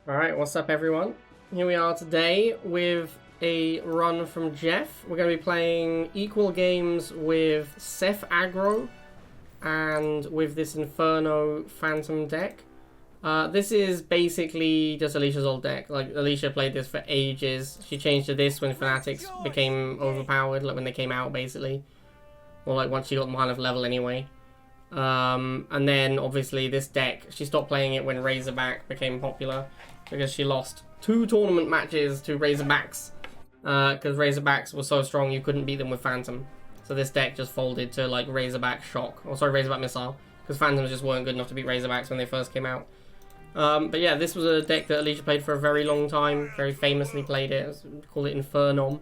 Alright, what's up everyone? Here we are today with a run from Jeff. We're going to be playing equal games with Seth Aggro and with this Inferno Phantom deck. This is basically just Alicia's old deck. Like, Alicia played this for ages. She changed to this when Fanatics became overpowered, like when they came out basically. Or like once she got kind of level anyway. And then obviously this deck, she stopped playing it when Razorback became popular because she lost 2 tournament matches to Razorbacks because Razorbacks were so strong you couldn't beat them with Phantom. So this deck just folded to like Razorback Shock, or sorry, Razorback Missile, because Phantoms just weren't good enough to beat Razorbacks when they first came out. But yeah, this was a deck that Alicia played for a very long time, very famously played it, called it Infernom.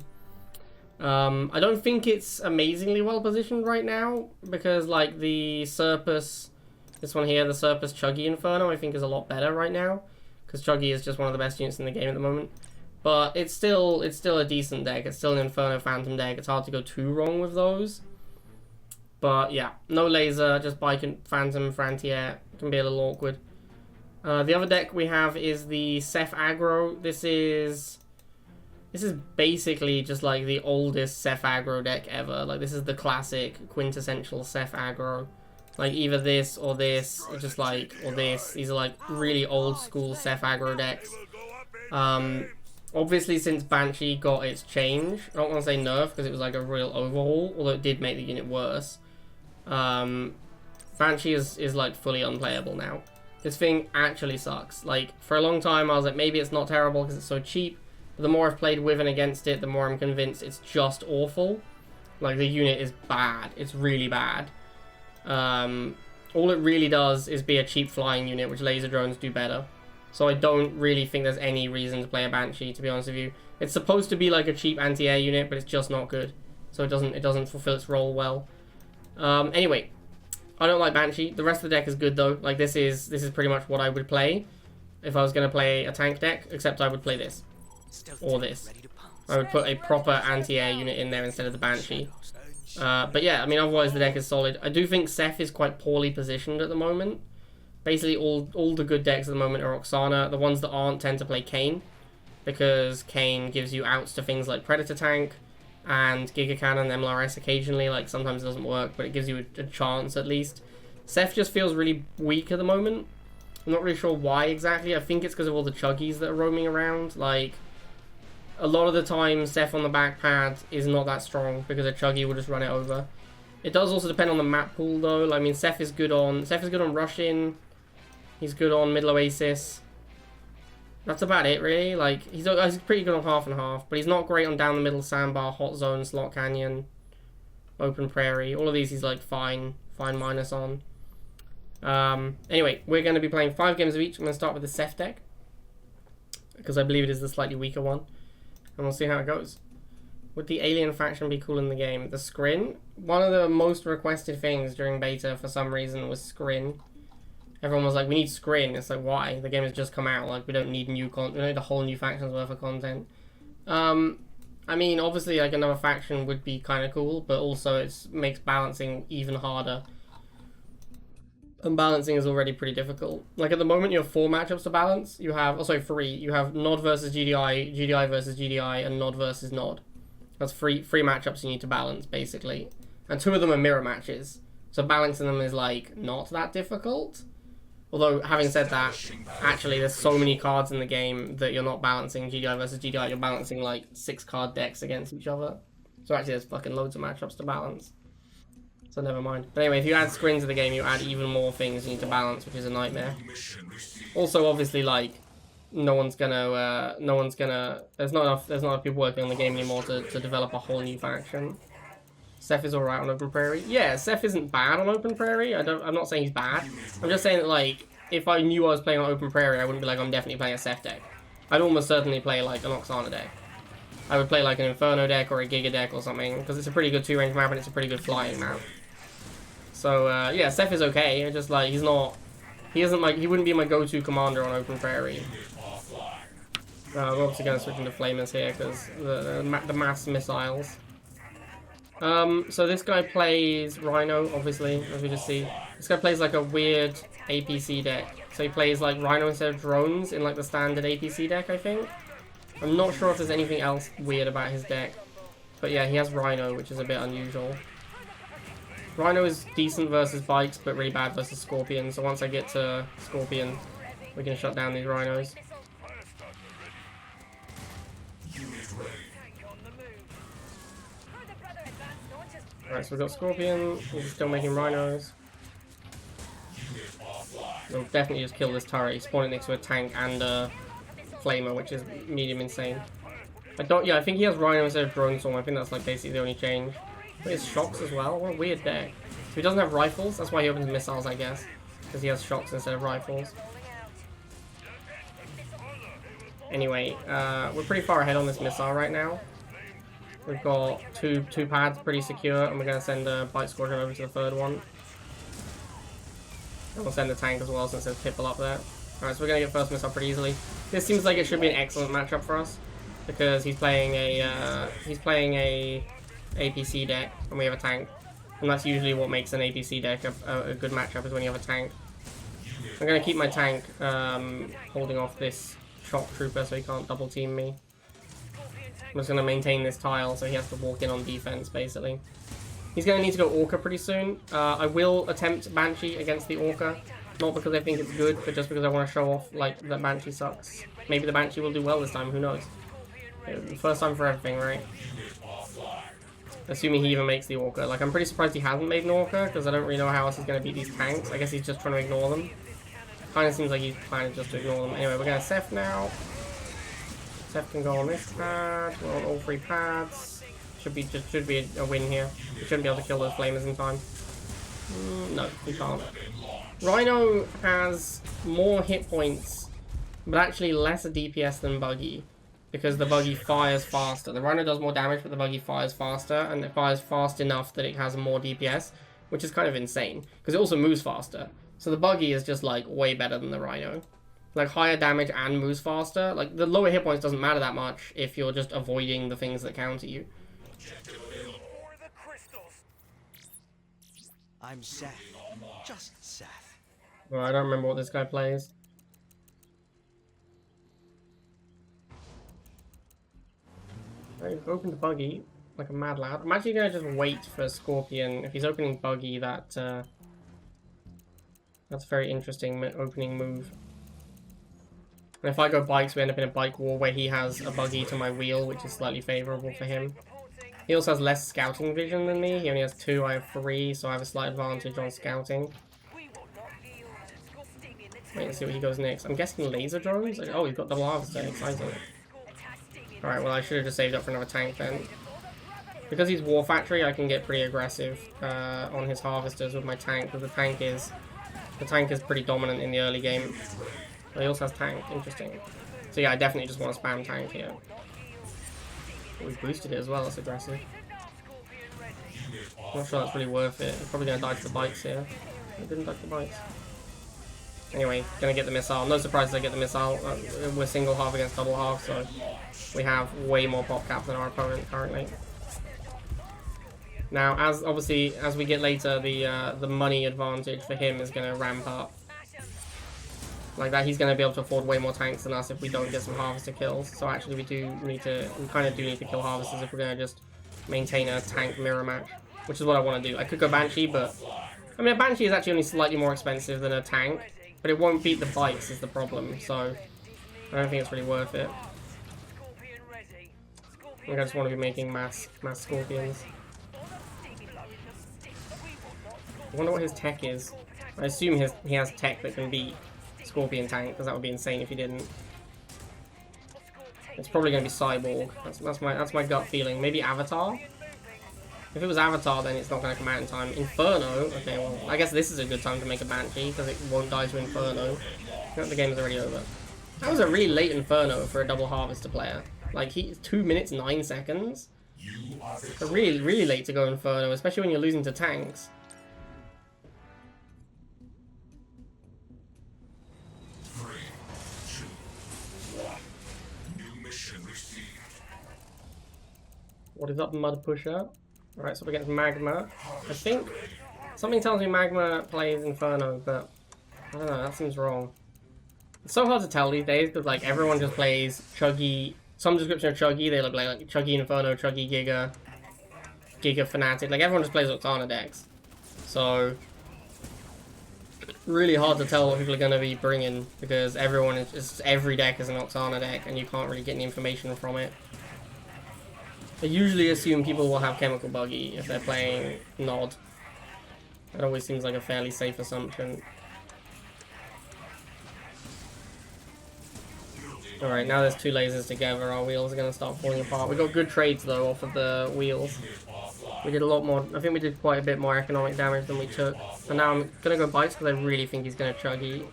I don't think it's amazingly well positioned right now, because like the Serpus, this one here, the Serpus Chuggy Inferno, I think is a lot better right now, because Chuggy is just one of the best units in the game at the moment. But it's still a decent deck. It's still an Inferno Phantom deck. It's hard to go too wrong with those. But yeah, no laser, just Bike and Phantom for anti-air. Can be a little awkward. The other deck we have is the Seth Aggro. This is basically just like the oldest Seth Aggro deck ever. Like, this is the classic quintessential Seth Aggro. Like either this or this, or just like, or this. These are like really old school Seth Aggro decks. Obviously since Banshee got its change, I don't want to say nerf because it was like a real overhaul, although it did make the unit worse. Banshee is like fully unplayable now. This thing actually sucks. Like, for a long time I was like, maybe it's not terrible because it's so cheap. But the more I've played with and against it, the more I'm convinced it's just awful. Like, the unit is bad. It's really bad. All it really does is be a cheap flying unit, which laser drones do better. So I don't really think there's any reason to play a Banshee, to be honest with you. It's supposed to be like a cheap anti-air unit, but it's just not good. So it doesn't fulfill its role well. Anyway, I don't like Banshee. The rest of the deck is good though. Like, this is pretty much what I would play if I was going to play a tank deck, except I would play this. Or this. I would put a proper anti-air unit in there instead of the Banshee. But yeah, I mean, otherwise the deck is solid. I do think Seth is quite poorly positioned at the moment. Basically, all the good decks at the moment are Oksana. The ones that aren't tend to play Kayn, because Kayn gives you outs to things like Predator Tank and Giga Cannon, MLRS occasionally. Like, sometimes it doesn't work, but it gives you a chance at least. Seth just feels really weak at the moment. I'm not really sure why exactly. I think it's because of all the Chuggies that are roaming around. Like, a lot of the time, Seth on the back pad is not that strong because a Chuggy will just run it over. It does also depend on the map pool though. I mean, Seth is good on Rush-In. He's good on Middle Oasis. That's about it, really. Like, he's pretty good on half and half, but he's not great on down the middle, Sandbar, Hot Zone, Slot Canyon, Open Prairie. All of these he's like fine minus on. Anyway, we're going to be playing 5 games of each. I'm going to start with the Seth deck, because I believe it is the slightly weaker one. And we'll see how it goes. Would the alien faction be cool in the game? The Skrin? One of the most requested things during beta for some reason was Skrin. Everyone was like, we need Skrin. It's like, why? The game has just come out. Like, we don't need new content. We don't need a whole new faction's worth of content. I mean, obviously, like, another faction would be kind of cool, but also it makes balancing even harder. And balancing is already pretty difficult. Like, at the moment, you have 4 matchups to balance. You have, 3. You have Nod versus GDI, GDI versus GDI, and Nod versus Nod. That's 3 matchups you need to balance, basically. And 2 of them are mirror matches. So balancing them is, like, not that difficult. Although, having said that, actually, there's so many cards in the game that you're not balancing GDI versus GDI. You're balancing, like, 6 card decks against each other. So actually, there's fucking loads of matchups to balance. So never mind. But anyway, if you add Skrin to the game, you add even more things you need to balance, which is a nightmare. Also, obviously, like, there's not enough people working on the game anymore to develop a whole new faction. Seth is alright on Open Prairie. Yeah, Seth isn't bad on Open Prairie. I'm not saying he's bad. I'm just saying that, like, if I knew I was playing on Open Prairie, I wouldn't be like, I'm definitely playing a Seth deck. I'd almost certainly play, like, an Oksana deck. I would play, like, an Inferno deck or a Giga deck or something, because it's a pretty good 2-range map and it's a pretty good flying map. So, yeah, Seth is okay. It's just, like, he wouldn't be my go-to commander on Open Prairie. We're obviously going to switch into Flamers here, because the mass missiles. So this guy plays Rhino, obviously, as we just see. This guy plays like a weird APC deck. So he plays like Rhino instead of drones in like the standard APC deck, I think. I'm not sure if there's anything else weird about his deck. But yeah, he has Rhino, which is a bit unusual. Rhino is decent versus bikes, but really bad versus Scorpion. So once I get to Scorpion, we can shut down these Rhinos. Alright, so we've got Scorpion. We're still making Rhinos. We'll definitely just kill this turret. He's spawning next to a tank and a Flamer, which is medium insane. I think he has Rhino instead of Drone Storm. I think that's like basically the only change. But he has shocks as well. What a weird deck. So he doesn't have rifles. That's why he opens missiles, I guess. Because he has shocks instead of rifles. Anyway, we're pretty far ahead on this missile right now. We've got two pads pretty secure, and we're going to send a Bite Scorcher over to the third one. And we'll send the tank as well since there's Pipple up there. Alright, so we're going to get first missile pretty easily. This seems like it should be an excellent matchup for us. Because he's playing a APC deck, and we have a tank. And that's usually what makes an APC deck a good matchup, is when you have a tank. I'm going to keep my tank holding off this Shock Trooper so he can't double team me. I'm just going to maintain this tile so he has to walk in on defense, basically. He's going to need to go Orca pretty soon. I will attempt Banshee against the Orca. Not because I think it's good, but just because I want to show off like that Banshee sucks. Maybe the Banshee will do well this time, who knows. First time for everything, right? Assuming he even makes the Orca. Like, I'm pretty surprised he hasn't made an Orca, because I don't really know how else he's going to beat these tanks. I guess he's just trying to ignore them. Kind of seems like he's planning just to ignore them. Anyway, we're going to Seth now. Seth can go on this pad. We're on all three pads. Should be a win here. We shouldn't be able to kill those flamers in time. No, we can't. Rhino has more hit points, but actually less DPS than Buggy. Because the Buggy fires faster. The Rhino does more damage, but the Buggy fires faster, and it fires fast enough that it has more DPS, which is kind of insane. Because it also moves faster. So the Buggy is just like way better than the Rhino. Like higher damage and moves faster. Like the lower hit points doesn't matter that much if you're just avoiding the things that counter you. I'm Seth. Just Seth. Well, I don't remember what this guy plays. I've opened Buggy like a mad lad. I'm actually gonna just wait for Scorpion. If he's opening Buggy, that's a very interesting opening move. And if I go bikes, we end up in a bike war where he has a Buggy to my wheel, which is slightly favorable for him. He also has less scouting vision than me. He only has 2, I have 3, so I have a slight advantage on scouting. Wait and see what he goes next. I'm guessing laser drones? Oh, he's got double harvester. Exciting. Alright, well I should have just saved up for another tank then. Because he's War Factory, I can get pretty aggressive on his harvesters with my tank, because the tank is pretty dominant in the early game. But he also has tank, interesting. So yeah, I definitely just want to spam tank here. We boosted it as well, that's aggressive. I'm not sure that's really worth it. I'm probably going to dodge the bikes here. I didn't dodge the bikes. Anyway, gonna get the missile. No surprises I get the missile. We're single half against double half, so we have way more pop cap than our opponent currently. Now, as we get later, the money advantage for him is gonna ramp up. Like that, he's gonna be able to afford way more tanks than us if we don't get some harvester kills. So actually, we kind of do need to kill harvesters if we're gonna just maintain a tank mirror match, which is what I want to do. I could go Banshee, but I mean, a Banshee is actually only slightly more expensive than a tank. But it won't beat the bikes is the problem, so I don't think it's really worth it. I think I just want to be making mass Scorpions. I wonder what his tech is. I assume he has tech that can beat Scorpion tank, because that would be insane if he didn't. It's probably going to be Cyborg. That's my gut feeling. Maybe Avatar? If it was Avatar, then it's not going to come out in time. Inferno? Okay, well, I guess this is a good time to make a Banshee, because it won't die to Inferno. The game is already over. That was a really late Inferno for a double harvester player. Like, 2 minutes, 9 seconds? Really, really late to go Inferno, especially when you're losing to tanks. What is up, Mud Pusher? Alright, so we're against Magma. I think something tells me Magma plays Inferno, but I don't know, that seems wrong. It's so hard to tell these days because like everyone just plays Chuggy. Some description of Chuggy, they look like Chuggy Inferno, Chuggy Giga, Giga Fanatic. Like everyone just plays Oksana decks. So really hard to tell what people are going to be bringing because everyone is just every deck is an Oksana deck and you can't really get any information from it. I usually assume people will have Chemical Buggy if they're playing Nod. That always seems like a fairly safe assumption. Alright, now there's two lasers together, our wheels are going to start falling apart. We got good trades though off of the wheels. We did a lot more, I think we did quite a bit more economic damage than we took. And now I'm going to go Bikes because I really think he's going to Chuggy.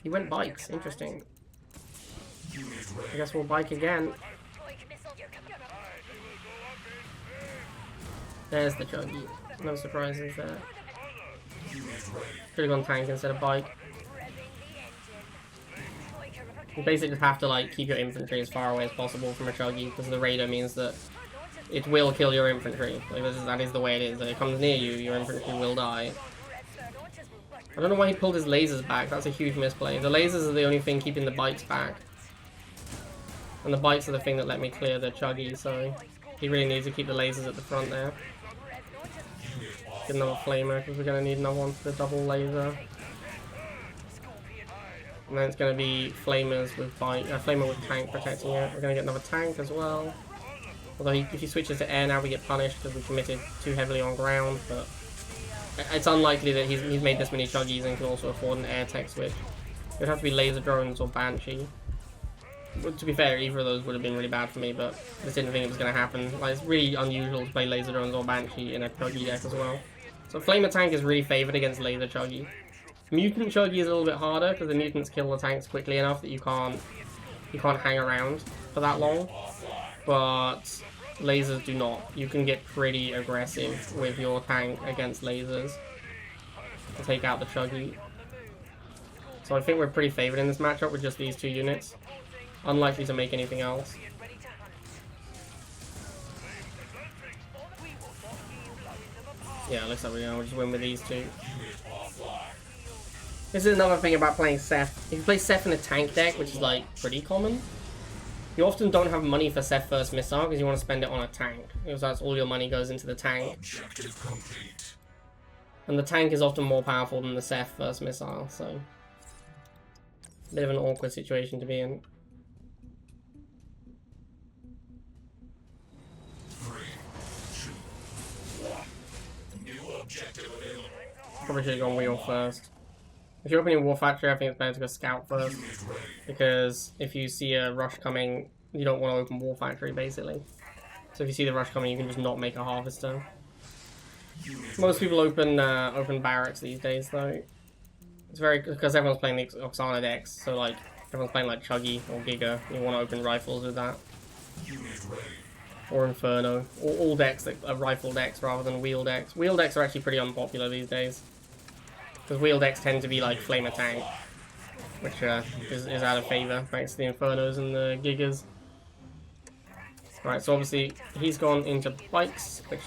He went Bikes, interesting. I guess we'll Bike again. There's the Chuggy. No surprises there. Could have gone Tank instead of Bike. You basically just have to like keep your infantry as far away as possible from a Chuggy because the Raider means that it will kill your infantry. Like that is the way it is. If it comes near you, your infantry will die. I don't know why he pulled his lasers back. That's a huge misplay. The lasers are the only thing keeping the Bikes back. And the Bikes are the thing that let me clear the Chuggy, so he really needs to keep the lasers at the front there. Get another Flamer because we're going to need another one for the double laser. And then it's going to be Flamers with Flamer with Tank protecting it. We're going to get another Tank as well. Although if he switches to air now we get punished because we committed too heavily on ground, but it's unlikely that he's made this many Chuggies and can also afford an air tech switch. It would have to be Laser Drones or Banshee. But to be fair, either of those would have been really bad for me, but I just didn't think it was going to happen. Like, it's really unusual to play Laser Drones or Banshee in a Chuggy deck as well. So Flamer Tank is really favoured against Laser Chuggy. Mutant Chuggy is a little bit harder because the mutants kill the tanks quickly enough that you can't hang around for that long. But lasers do not. You can get pretty aggressive with your tank against lasers to take out the Chuggy. So I think we're pretty favoured in this matchup with just these two units. Unlikely to make anything else. Yeah, looks like we'll just win with these two. This is another thing about playing Seth. If you play Seth in a tank deck, which is like pretty common, you often don't have money for Seth First Missile because you want to spend it on a tank. Because that's all your money goes into the tank. And the tank is often more powerful than the Seth First Missile, so bit of an awkward situation to be in. Probably should have gone Wheel first. If you're opening War Factory, I think it's better to go Scout first. Because if you see a rush coming, you don't want to open War Factory, basically. So if you see the rush coming, you can just not make a Harvester. Most people open Barracks these days, though. It's very... because everyone's playing the Oksana decks, so like, everyone's playing like Chuggy or Giga. You want to open Rifles with that. Or Inferno. All decks that are Rifle decks rather than Wheel decks. Wheel decks are actually pretty unpopular these days. Because wheel decks tend to be like Flamer Tank, which is out of favour thanks to the Infernos and the Gigas. Alright, so obviously he's gone into Bikes, which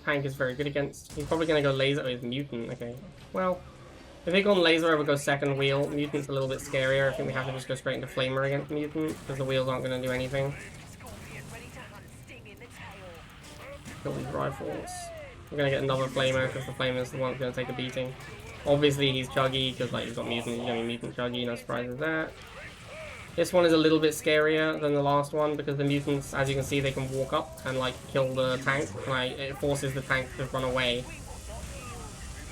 Tank is very good against. He's probably going to go Laser with Mutant. Okay, well, if they've gone Laser, I would go second Wheel. Mutant's a little bit scarier. I think we have to just go straight into Flamer against Mutant, because the wheels aren't going to do anything. Kill these Rifles. We're going to get another Flamer, because the Flamer's the one that's going to take a beating. Obviously he's Chuggy, because like he's got Mutant, he's going to be Mutant Chuggy, no surprises there. This one is a little bit scarier than the last one, because the Mutants, as you can see, they can walk up and like kill the tank, like it forces the tank to run away.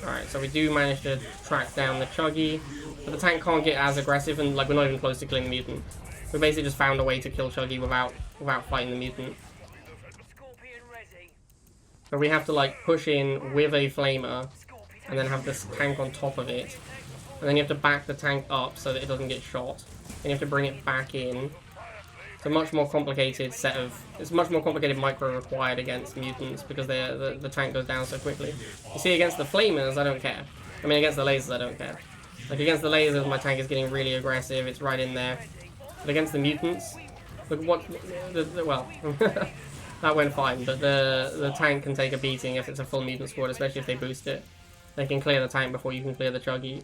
Alright, so we do manage to track down the Chuggy, but the tank can't get as aggressive, and like we're not even close to killing the Mutant. We basically just found a way to kill Chuggy without fighting the Mutant. So we have to like push in with a Flamer, and then have this tank on top of it. And then you have to back the tank up so that it doesn't get shot. And you have to bring it back in. It's a much more complicated set of... it's a much more complicated micro required against Mutants because the tank goes down so quickly. You see, against the Flamers, I don't care. I mean, against the lasers, I don't care. Like, against the lasers, my tank is getting really aggressive. It's right in there. But against the Mutants... look what... well... that went fine, but the tank can take a beating if it's a full Mutant squad, especially if they boost it. They can clear the tank before you can clear the Chuggy.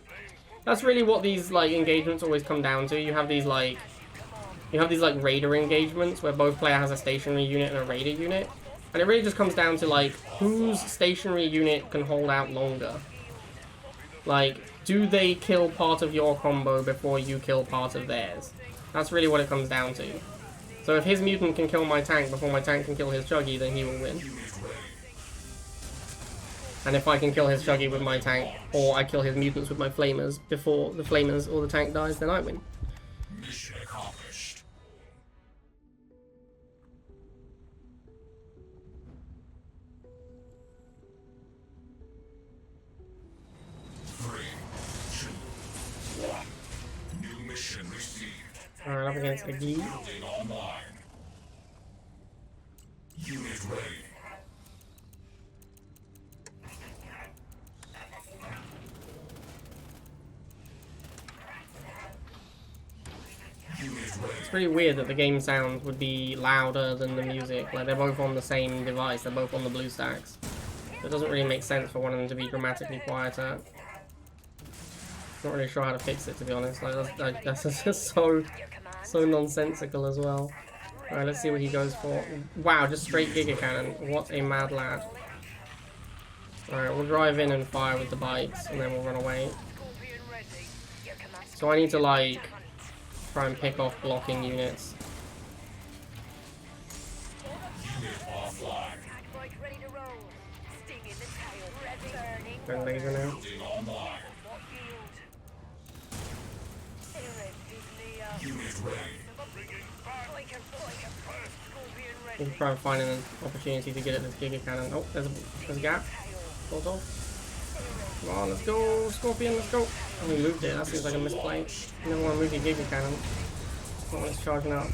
That's really what these like engagements always come down to. You have these like raider engagements where both player has a stationary unit and a raider unit, and it really just comes down to like whose stationary unit can hold out longer. Like, do they kill part of your combo before you kill part of theirs? That's really what it comes down to. So if his mutant can kill my tank before my tank can kill his Chuggy, then he will win. And if I can kill his Chuggy with my tank, or I kill his mutants with my flamers before the flamers or the tank dies, then I win. Mission accomplished. Three, two, one. New mission received. Alright, up against Agi. Building online. Unit ready. It's pretty weird that the game sound would be louder than the music. Like, they're both on the same device, they're both on the BlueStacks. So it doesn't really make sense for one of them to be dramatically quieter. Not really sure how to fix it, to be honest. Like, that's just so nonsensical as well. Alright, let's see what he goes for. Wow, just straight Giga Cannon. What a mad lad. Alright, we'll drive in and fire with the bikes, and then we'll run away. So I need to, like, try and pick off blocking units. Going laser now. We'll try and find an opportunity to get at this Giga Cannon. Oh, there's a gap. Hold off. Come on, let's go, Scorpion, let's go. Oh, we moved it. That seems like a misplay. You never want to move your Giga Cannon. Not when it's charging up.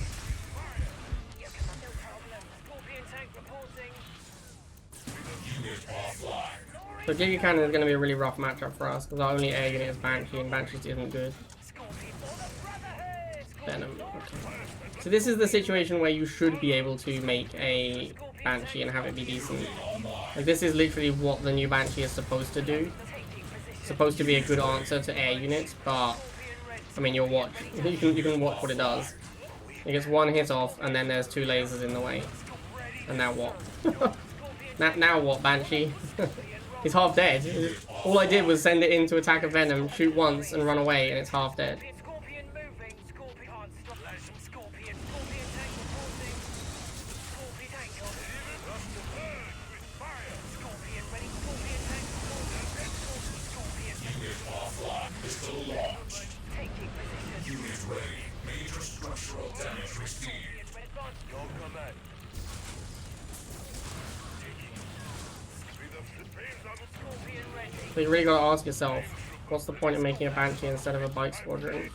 So Giga Cannon is going to be a really rough matchup for us because our only air unit is Banshee, and Banshee isn't good. Venom. Okay. So this is the situation where you should be able to make a Banshee and have it be decent. Like, this is literally what the new Banshee is supposed to do. It's supposed to be a good answer to air units, but I mean, you'll watch. You can watch what it does. It gets one hit off, and then there's two lasers in the way. And now what? now what, Banshee? He's half dead. All I did was send it in to attack a Venom, shoot once, and run away, and it's half dead. So you really gotta ask yourself, what's the point of making a Banshee instead of a Bike Squadron?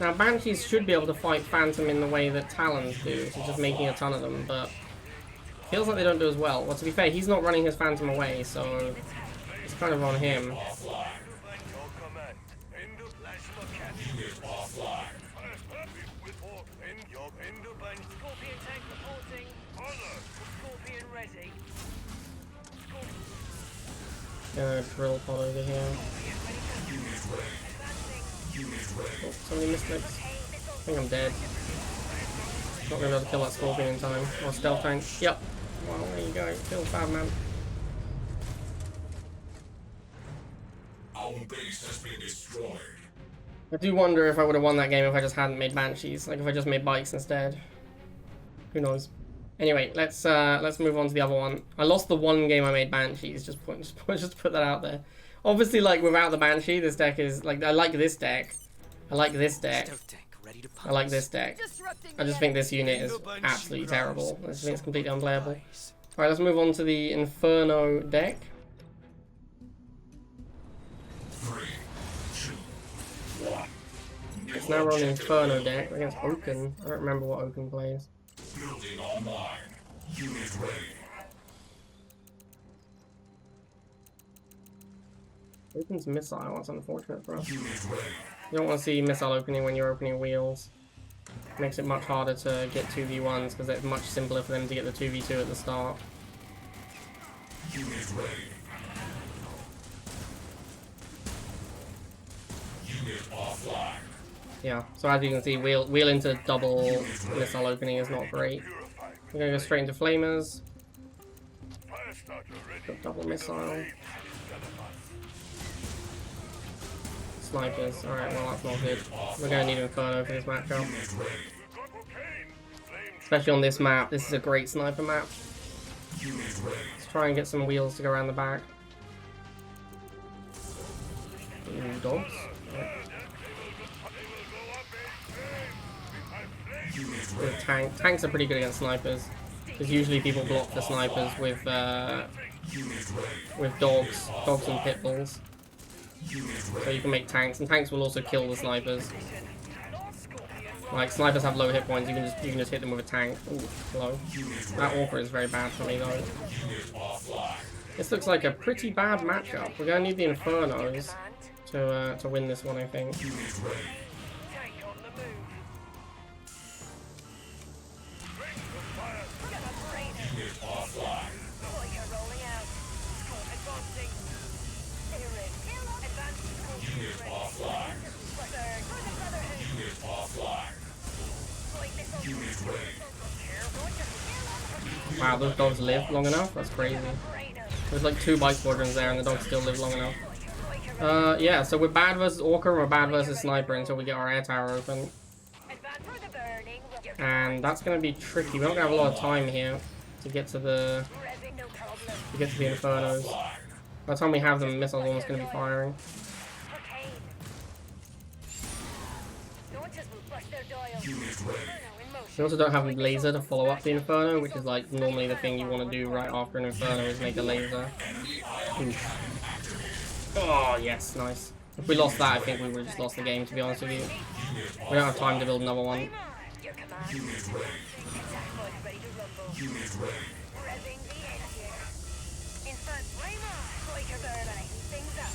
Now Banshees should be able to fight Phantom in the way that Talons do, so just making a ton of them, but feels like they don't do as well. Well, to be fair, he's not running his Phantom away, so it's kind of on him. Drill pod over here. Oh, somebody missed it. I think I'm dead. Not gonna be able to kill that Scorpion in time. Or Stealth Tank. Yep. Well, there you go. Kill Fabman. Our base has been destroyed. I do wonder if I would have won that game if I just hadn't made Banshees. Like if I just made bikes instead. Who knows? Anyway, let's move on to the other one. I lost the one game I made Banshees. Just to put that out there. Obviously, like without the Banshee, this deck is like I like this deck. I like this deck. I like this deck. I just think this unit is absolutely terrible. I just think it's completely unplayable. Alright, let's move on to the Inferno deck. 3, 2, 1. It's now on the Inferno deck against Oaken. I don't remember what Oaken plays. Building online. Unit ready. Oaken's missile, that's unfortunate for us. Unit ready. You don't want to see missile opening when you're opening wheels. Makes it much harder to get 2v1s because it's much simpler for them to get the 2v2 at the start. Unit ready. Unit offline. Yeah, so as you can see, wheel into double missile opening is not great. We're gonna go straight into flamers. Got double missile. Snipers. Alright, well that's not good. We're gonna need Inferno for this matchup. Especially on this map. This is a great sniper map. Let's try and get some wheels to go around the back. Ooh, dogs. With tanks are pretty good against snipers, because usually people block the snipers with dogs and pit bulls. So you can make tanks, and tanks will also kill the snipers. Like snipers have low hit points, you can just hit them with a tank. Ooh, low. That Orca is very bad for me though. This looks like a pretty bad matchup. We're gonna need the Infernos to win this one, I think. Wow, those dogs live long enough? That's crazy. There's like 2 bike squadrons there and the dogs still live long enough. Yeah, so we're bad versus Orca and we're bad versus Sniper until we get our air tower open. And that's going to be tricky. We're not going to have a lot of time here to get to the Infernos. By the time we have them, missiles almost going to be firing. We also don't have a laser to follow up the Inferno, which is like normally the thing you want to do right after an Inferno is make a laser. Oof. Oh yes, nice. If we lost that, I think we would have just lost the game, to be honest with you. We don't have time to build another one.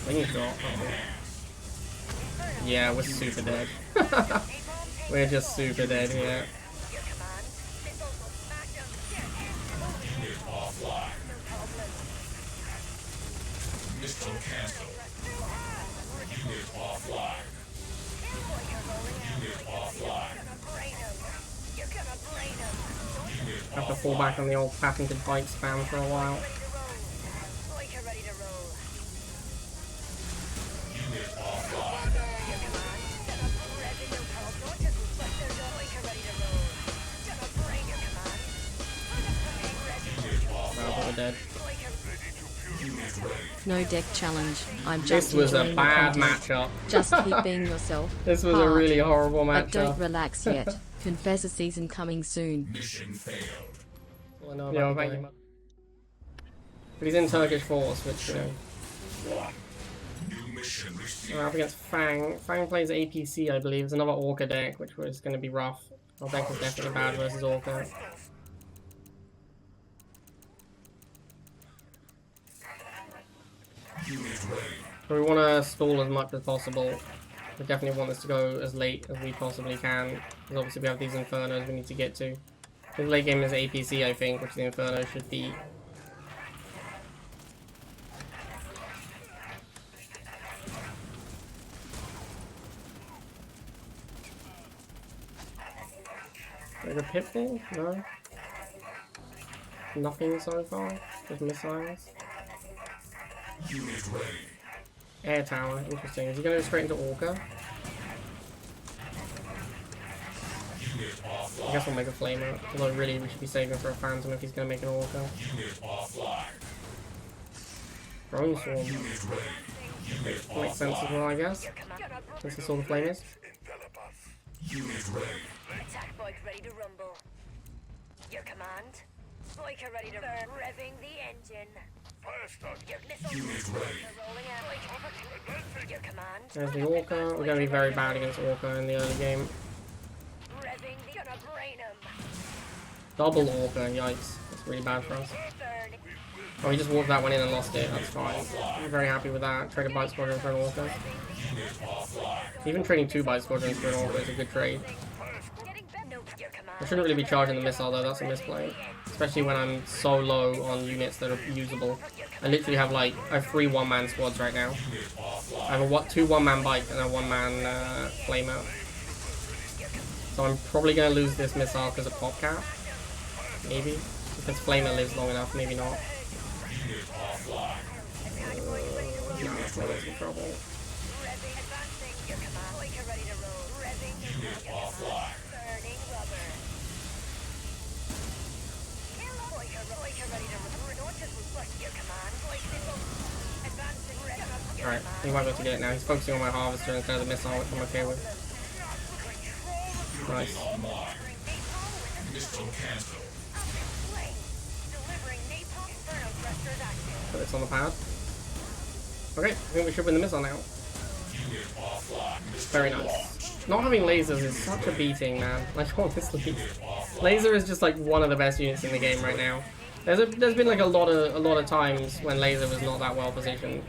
Slingshot. Oh. Yeah, we're super dead. We're just super dead here. Missile cancel. Unit offline. Unit offline. Have to fall back on the old patented bike spam for a while. Unit offline. Wow, we're dead. No deck challenge. I'm just This was a enjoying the bad content. matchup. Just keep being yourself. This was a Hard. really horrible But don't matchup. relax yet. Confessor season coming soon. Mission failed. Well, no, yeah, thank you. But he's in Turkish force, which, you know. New mission received. We're up against Fang. Fang plays APC, I believe. It's another Orca deck, which was going to be rough. Our deck is definitely bad versus Orca. Unit ready. So we want to stall as much as possible. We definitely want this to go as late as we possibly can. Because obviously we have these Infernos we need to get to. The late game is APC, I think, which the Inferno should beat. Like a Pitbull? No? Nothing so far? Just missiles? Unit ready. Air tower, interesting. Is he going to go straight into Orca? Unit offline. I guess we'll make a Flamer. Although really we should be saving for a Phantom if he's going to make an Orca. Unit offline. Drone Swarm. Unit ready. Unit Makes sense as well, I guess. This is all the Flamers. Unit ready. Attack bike ready to rumble. Your command. Biker ready to burn. Revving the engine. Your missile Unit ready. rolling out. Your command. There's the Orca. We're going to be very bad against Orca in the early game. Revving the gonna brain 'em. Double Orca, yikes. That's really bad for us. Burn. Oh, he just walked that one in and lost it. That's fine. I'm very happy with that. Traded Bite Squadron for an Orca. Unit offline. Even trading 2 Bite Squadrons for an Orca is a good trade. Getting better. No I shouldn't really be charging the missile though, that's a misplay. Especially when I'm so low on units that are usable. I literally have like, I have 3 one-man squads right now. I have a 2 one-man bike and a 1-man flamer. So I'm probably going to lose this missile because of pop cap. Maybe. If this flamer lives long enough, maybe not. No, flamer's in trouble. Alright, he might be able to get it now. He's focusing on my harvester instead of the missile, which I'm okay with. Nice. Put this on the pad. Okay, I think we should win the missile now. Very nice. Not having lasers is such a beating, man. Like, honestly. Laser is just like one of the best units in the game right now. There's been like a lot of times when laser was not that well positioned.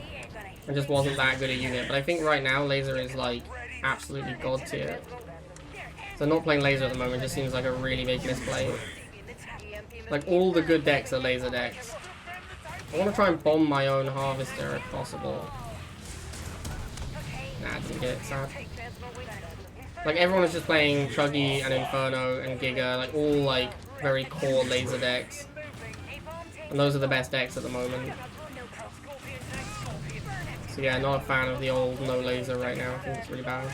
It just wasn't that good a unit. But I think right now laser is like absolutely god tier. So not playing laser at the moment just seems like a really big misplay. Like all the good decks are laser decks. I want to try and bomb my own harvester if possible. Nah, I didn't get it, sad. Like everyone is just playing Chuggy and Inferno and Giga, like all like very core laser decks. And those are the best decks at the moment. So yeah, not a fan of the old no laser right now. I think it's really bad.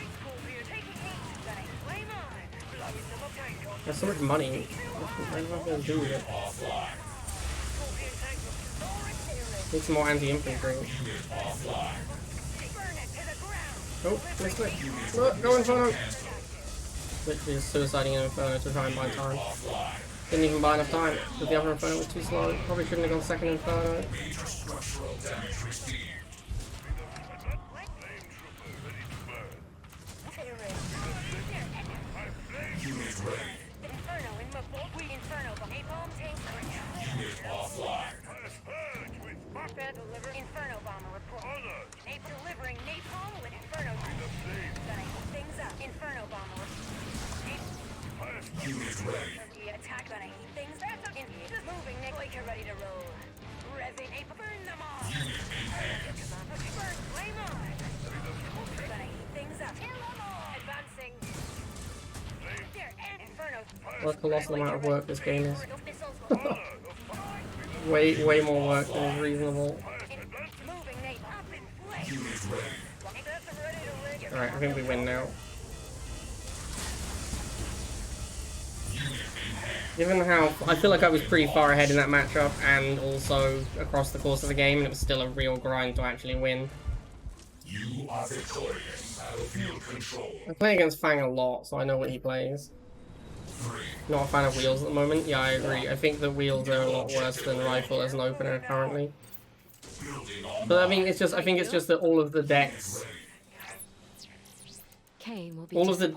There's so much money. What am I going to do with it? Need some more anti-infantry. Oh, missed it. Look, go Inferno! Literally just suiciding an Inferno to try and buy time. Didn't even buy enough time, because the other Inferno was too slow. Probably shouldn't have gone second Inferno. Inferno bomber report. Delivering napalm with Inferno. Gonna heat things up. Inferno bomber report. Unit ready. Attack gonna heat things up. Moving next. Like you're ready to roll. Revving. Burn them all. Unit in hand. Burn. Flame on. Gonna heat things up. Kill them all. Advancing. Inferno. What a colossal amount of work this game is. way more work than is reasonable. Alright, I think we win now. Given how I feel like I was pretty far ahead in that matchup and also across the course of the game, and it was still a real grind to actually win. You are victorious. Battlefield control. I play against Fang a lot, so I know what he plays. Not a fan of wheels at the moment. Yeah, I agree. I think that wheels are a lot worse than rifle as an opener currently. But I mean, it's just I think it's just that all of the decks, all of the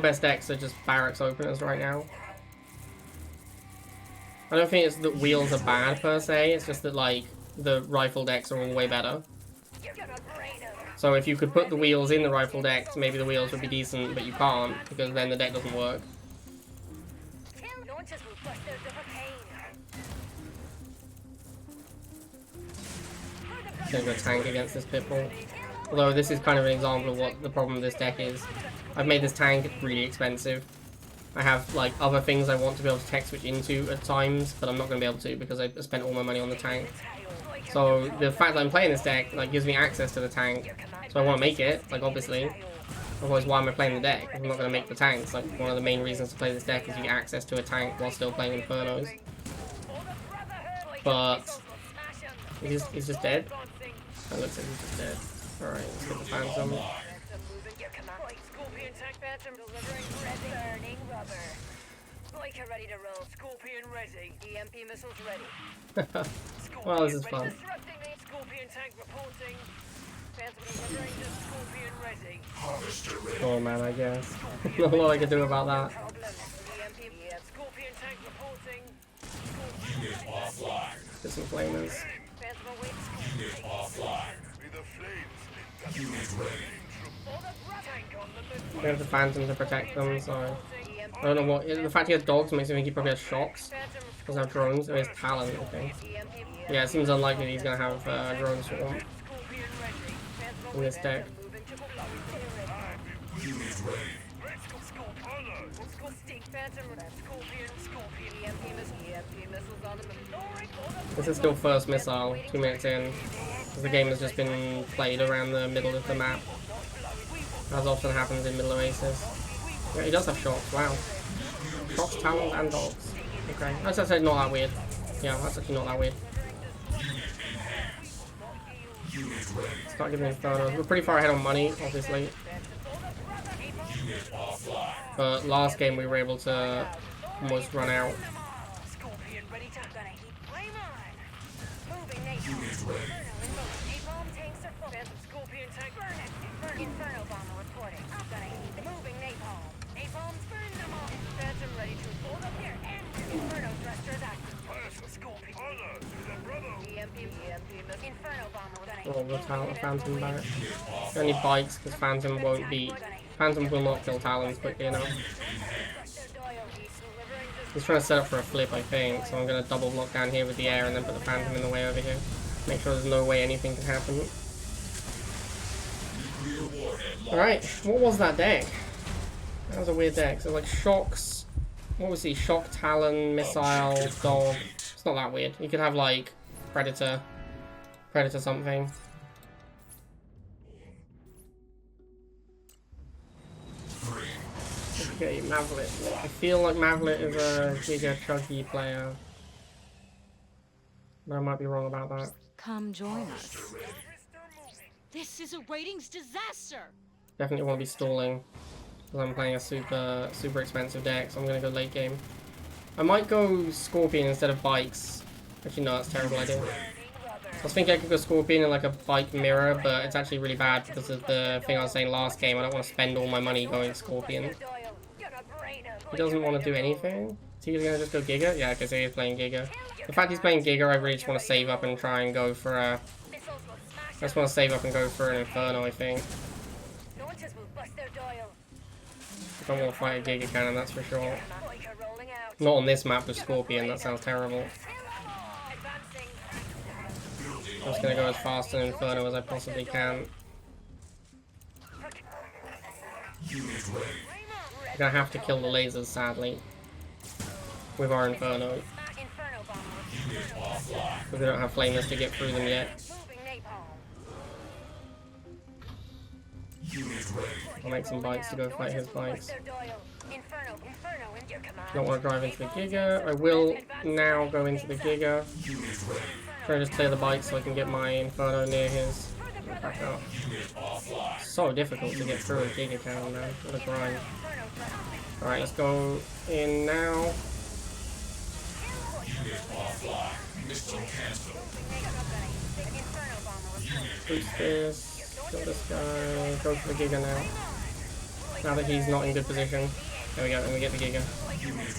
best decks are just barracks openers right now. I don't think it's that wheels are bad per se. It's just that like the rifle decks are all way better. So if you could put the wheels in the rifle decks, maybe the wheels would be decent, but you can't, because then the deck doesn't work. Gonna go tank against this Pitbull. Although this is kind of an example of what the problem with this deck is. I've made this tank really expensive. I have like other things I want to be able to tech switch into at times, but I'm not going to be able to because I spent all my money on the tank. So the fact that I'm playing this deck like gives me access to the tank, so I want to make it, like obviously. Otherwise, why am I playing the deck? I'm not going to make the tanks. Like one of the main reasons to play this deck is you get access to a tank while still playing Infernos. But he's just dead. That looks like he's just dead. Alright, let's get the Phantom. Ready to roll. Scorpion ready. EMP missiles ready. Well, this is fun. Scorpion tank reporting. Phantom delivering to Scorpion ready. Harvester ready. Oh man, I guess. Not a lot I can do about that. Scorpion tank reporting. Unit offline. Get some flamers. Unit offline. Unit ready. They have the Phantom to protect them, so I don't know what. The fact he has dogs makes me think he probably has shocks. Doesn't have drones. Or his Talon, I think. Yeah, it seems unlikely he's gonna have drone swarm in this deck. This is still first missile, 2 minutes in. The game has just been played around the middle of the map, as often happens in Middle Oasis. Yeah, he does have shocks, wow. Shocks, talons, and dogs. Okay, that's actually not that weird. Yeah, that's actually not that weird. Start giving Infernos. We're pretty far ahead on money, obviously. But last game we were able to almost run out. Inferno bomber reporting. I'm gonna heat the moving napalm. Napalm's burn them all. Phantom ready to hold up here and Inferno thrusters active. Inferno bomber gonna Oh, the Phantom back. Only bikes because Phantom won't beat. Phantom will not kill Talons quickly enough. He's trying to set up for a flip, I think, so I'm going to double block down here with the air and then put the Phantom in the way over here. Make sure there's no way anything can happen. Alright, what was that deck? That was a weird deck. So like shocks, what was he? Shock, Talon, Missile, Dog. It's not that weird. You could have like Predator something. Okay, Mavlet. I feel like Mavlet is a Giga Chuggy player. But I might be wrong about that. Come join us. This is a ratings disaster. Definitely won't be stalling. Because I'm playing a super expensive deck, so I'm going to go late game. I might go Scorpion instead of bikes. Actually, no, that's a terrible idea. I was thinking I could go Scorpion in like a bike mirror, but it's actually really bad because of the thing I was saying last game. I don't want to spend all my money going Scorpion. He doesn't want to do anything. Is he going to just go Giga? Yeah, because he is playing Giga. The fact he's playing Giga, I really just want to save up and try and go for a... I just want to save up and go for an Inferno, I think. I don't want to fight a Giga Cannon, that's for sure. Not on this map with Scorpion, that sounds terrible. I'm just going to go as fast an Inferno as I possibly can. I'm going to have to kill the lasers, sadly. With our Inferno. Because we don't have flamers to get through them yet. I'll make some bikes to go fight his bikes. Don't want to drive into the Giga. I will now go into the Giga. Try to just clear the bikes so I can get my Inferno near his. Back up. So difficult to get through a Giga Cannon, man. What a grind. Alright, let's go in now. Boost this. Kill this guy. Go for the Giga now. Now that he's not in good position. There we go, and we get the Giga.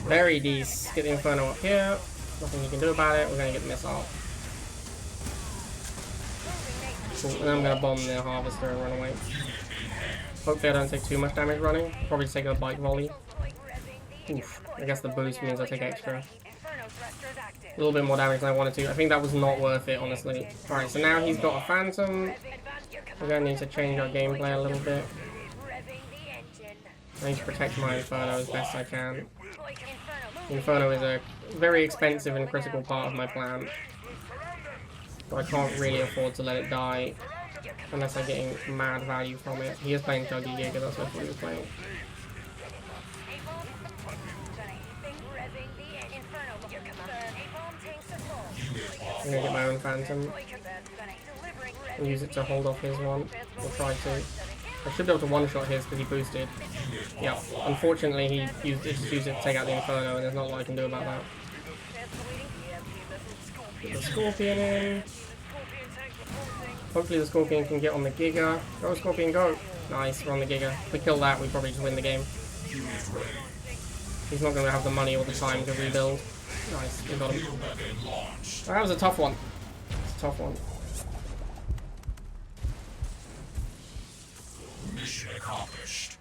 Very decent. Get the Inferno up here. Nothing you can do about it. We're going to get the missile. Cool. And then I'm going to bomb the Harvester and run away. Hopefully I don't take too much damage running. Probably just take a bike volley. Oof. I guess the boost means I take extra. A little bit more damage than I wanted to. I think that was not worth it, honestly. Alright, so now he's got a Phantom. We're going to need to change our gameplay a little bit. I need to protect my Inferno as best I can. Inferno is a very expensive and critical part of my plan. So I can't really afford to let it die unless I'm getting mad value from it. He is playing Chuggy Giga, that's what he was playing. I'm gonna get my own Phantom and use it to hold off his one, or try to. I should be able to one-shot his because he boosted. Yeah, unfortunately he just used it to take out the Inferno and there's not a lot I can do about that. Get the Scorpion in. Hopefully the Scorpion can get on the Giga. Go Scorpion, go! Nice, we're on the Giga. If we kill that, we probably just win the game. He's not going to have the money all the time to rebuild. Nice, we got him. That was a tough one. It's a tough one. Mission accomplished.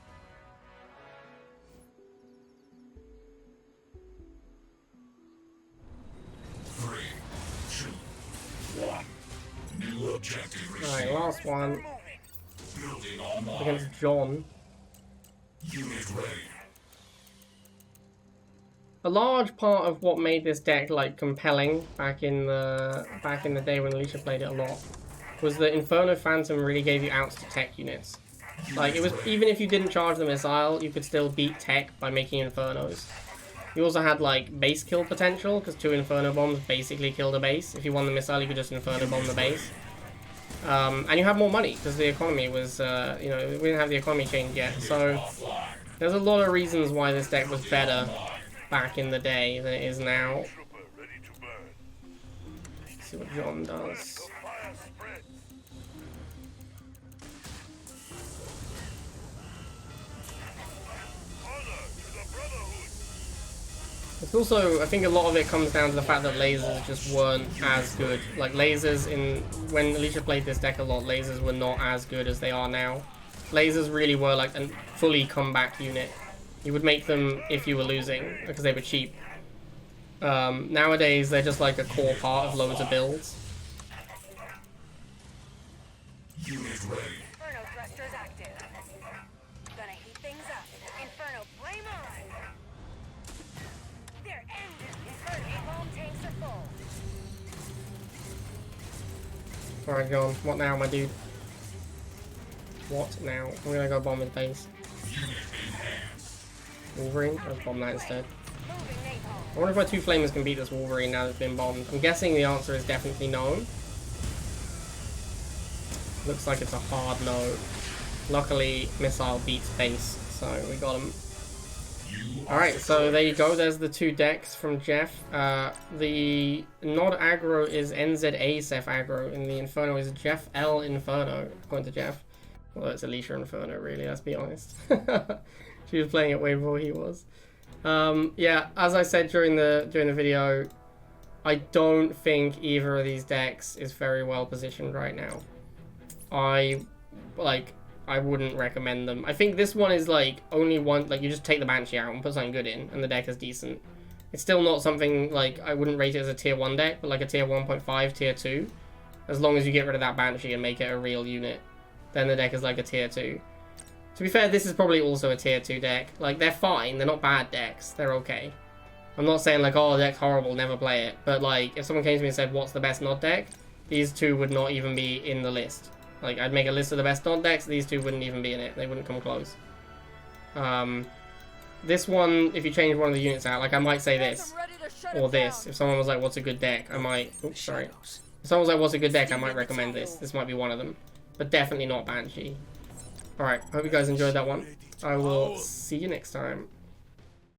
Three, two, one. New objective Alright, received. last one Building online. against John. Unit ready. A large part of what made this deck like compelling back in the day when Alicia played it a lot was that Inferno Phantom really gave you outs to tech units. Like, it was, even if you didn't charge the missile, you could still beat tech by making Infernos. You also had like base kill potential, because 2 Inferno bombs basically killed a base. If you won the missile, you could just Inferno bomb the base. And you had more money, because the economy was, you know, we didn't have the economy change yet. So there's a lot of reasons why this deck was better back in the day than it is now. Let's see what John does. It's also, I think a lot of it comes down to the fact that lasers just weren't as good. Like, lasers when Alicia played this deck a lot, lasers were not as good as they are now. Lasers really were like a fully comeback unit. You would make them if you were losing, because they were cheap. Nowadays, they're just like a core part of loads of builds. Unit ready. Inferno thrusters active. Gonna heat things up. Inferno flame on. Their end is Inferno bomb tanks are full. Alright, John, what now, my dude? What now? I'm gonna go bomb his base. Wolverine? Let's bomb that instead. Moving napalm. I wonder if my 2 flamers can beat this Wolverine now that it's been bombed. I'm guessing the answer is definitely no. Looks like it's a hard no. Luckily, missile beats base, so we got him. Alright, so there you go. There's the 2 decks from Jeff. The Nod aggro is NZA Seth aggro, and the Inferno is Jeff L Inferno, according to Jeff. Well, it's Alicia Inferno, really, let's be honest. She was playing it way before he was. Yeah, as I said during the video, I don't think either of these decks is very well positioned right now. I wouldn't recommend them. I think this one is like only one, like you just take the Banshee out and put something good in and the deck is decent. It's still not something like, I wouldn't rate it as a tier 1 deck, but like a tier 1.5, tier 2. As long as you get rid of that Banshee and make it a real unit, then the deck is like a tier 2. To be fair, this is probably also a tier 2 deck. Like, they're fine, they're not bad decks, they're okay. I'm not saying like, oh, the deck's horrible, never play it. But like, if someone came to me and said, what's the best Nod deck? These 2 would not even be in the list. Like, I'd make a list of the best Nod decks, these 2 wouldn't even be in it. They wouldn't come close. This one, if you change one of the units out, like, I might say this. Or this. If someone was like, what's a good deck? I might... Oops, sorry. If someone was like, what's a good deck? I might recommend this. This might be one of them. But definitely not Banshee. Alright, hope you guys enjoyed that one. I will see you next time.